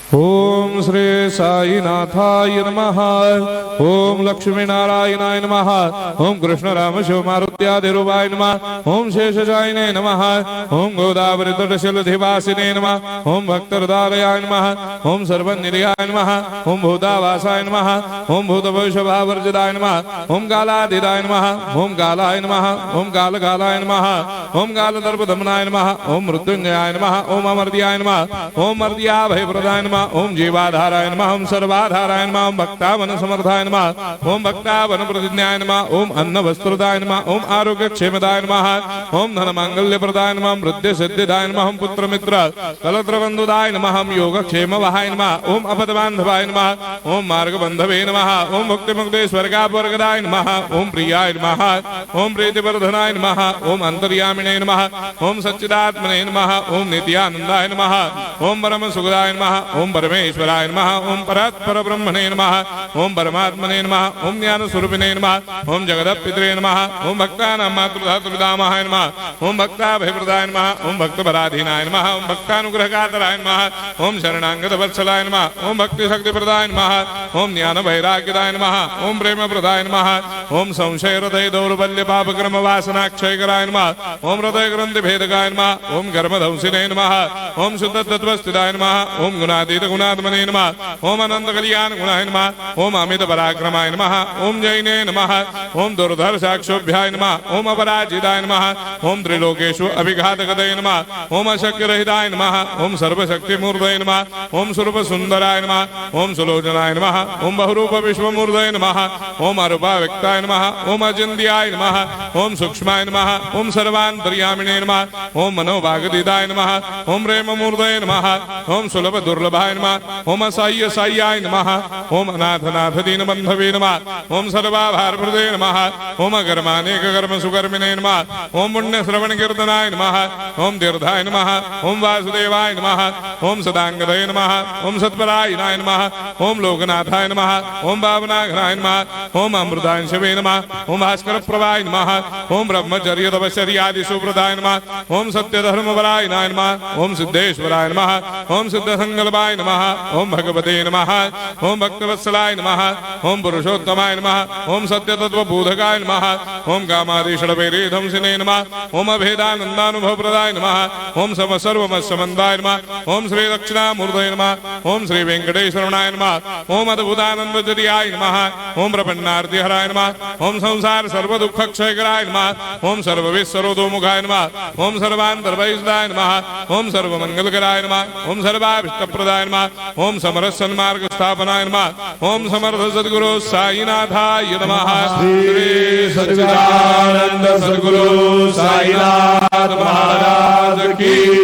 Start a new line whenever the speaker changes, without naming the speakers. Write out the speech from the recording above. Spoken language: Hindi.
ओम श्री साईनाथाय नमः। ओम लक्ष्मी नारायणाय नमः। ओम कृष्ण राम शिव मारुत्यादिरूपाय नमः। ओम शेषशायिने नमः। ओम गोदावरी तटशिलधिवासिने नमः। ओम भक्तहृदयाय नमः। ओम सर्वनिलयाय नमः। ओम भूतावासाय नमः। ओम भूतभविष्यभावर्जिताय नमः। ओम कालाधीराय नमः। ओम कालाय नमः। ओम कालकालाय नमः। ओम कालदर्पदमनाय नमः। ओम मृत्युंजयाय नमः। ओम अमर्त्याय नमः। ओम मर्त्याभयप्रदाय नमः। ओम जीवाधाराय नमः। ओम सर्वाधाराय नमः। ओम भक्तावन समर्थाय नमः। ओम भक्तावन प्रतिज्ञाय नमः। ओम अन्न वस्त्रदाय नमः। ओम आरोग्य क्षेमदाय नमः। ओम धन मांगल्य प्रदाय नमः। वृद्धि सिद्धिदाय नमः। ओम पुत्र मित्र कलत्र बंधुदाय नमः। ओम योग क्षेम वहाय नमः। ओम अपद बांधवाय नमः। ओम मार्ग बंधवे नमः। ओम भक्ति मुक्ति स्वर्गापवर्गदाय नमः। ओम प्रियाय नमः। ओम प्रीतिवर्धनाय नमः। ओम अंतर्यामिने नमः। ओम सच्चिदात्मने नमः। ओम नित्यानंदाय नमः। ओम परम सुखदाय नमः। ओम परमेश्वराय नमः। ओम परात्पर ब्रह्मणे नमः। ओम परमात्मने नमः। ओम ज्ञान स्वरूपिणे नमः। ओम जगदपितरे नमः। ओम भक्तानां मातृधातुर्धामाय नमः। ओम भक्ताभयप्रदाय नमः। ओम भक्तपराधीनाय नमः। ओम भक्तानुग्रहकातराय नमः। ओम शरणागत वत्सलाय नमः। ओम भक्ति शक्ति प्रदाय नमः। ओम ज्ञान वैराग्यदाय नमः। ओम प्रेम प्रदाय नमः। ओम संशय हृदय दौर्बल्य पाप कर्म वासना क्षयकराय नमः। ओम हृदय ग्रंथि भेदकाय नमः। ओम कर्मधंसिने नमः। ओम शुद्ध तत्वस्थिताय नमः। ओम गुणातीत गुणात्मने नमः। ओम अनंत कल्याण गुणाय नमः। ओम अमित पराक्रमाय नमः। ओम जैने नमः। ओम दुर्धर साक्षोभ्याय नमः। ओम अपराजिताय नमः। ओम त्रिलोकेषु अभिघातगतये नमः। ओम अशक्य रहिताय नमः। ओम सर्वशक्ति मूर्तये नमः। ओम स्वरूप सुंदराय नमः। ओम सुलोचनाय नमः। ओम बहुरूप विश्वमूर्तये नमः। ओम अरूपाव्यक्ताय नमः। ओम अचिन्त्याय नमः। ओम सूक्ष्माय नमः। ओम सर्वान्तर्यामिने नमः। ओम मनोभागतीताय नमः। ओम प्रेम मूर्तये नमः। ओम सुलभ दुर्लभाय नमः। ओम असह्य साह्याय नमः। ओम अनाथनाथ दीन बंधवे नमः। ओम सर्वाभारप्रदे नमः। ओम अकर्मानेक कर्म सुकर्मिणे नमः। ओम पुण्य श्रवण कीर्तनाय नमः। ओम तीर्थाय नमः। ओम वासुदेवाय नमः। ओम सदांगदये नमः। ओम सत्परायणाय नमः। ओम लोकनाथाय नमः। ओम भावनाघनाय नमः। ओम अमृतांशवे नमः। ओम भास्कर प्रभाय नमः। ओम ब्रह्मचर्य तपश्चर्यादि सुप्रदाय नमः। ओम सत्य धर्म बलायनाय नमः। ओम सिद्धेश्वराय नमः। ओम सिद्ध संकल्पाय नमः। ओम भगवते नमः। ओम भक्तवत्सलाय नमः। ओम पुरुषोत्तमाय नमः। ओम सत्य तत्व बोधकाय नमः। ओम कामादि षड्वैरी धंसिने नमः। ओम अभेदानंदानुभव प्रदाय नमः। ओम सम सर्वमस्समन्दाय नमः। ओम श्री दक्षिणामूर्तये नमः। ओम श्री वेंकटेश्वरनाय नमः। ओम अद्भुतानंदजरियाय नमः। ओम प्रपन्नार्तिहराय नमः। ओम संसार सर्व दुख क्षयकराय नमः। ओम सर्वविश्वरोधोमुखाय नमः। ओम सर्वान्तर्वैसदाय नमः। ओम सर्वमंगलकराय नमः। ओम सर्वाभिष्टप्रदाय नमः। ओम समरस सन्मार्ग स्थापनाय नमः। ओम समर्थ सद्गुरु साईनाथाय नमः।
श्री सच्चिदानंद सद्गुरु साईनाथ महाराज की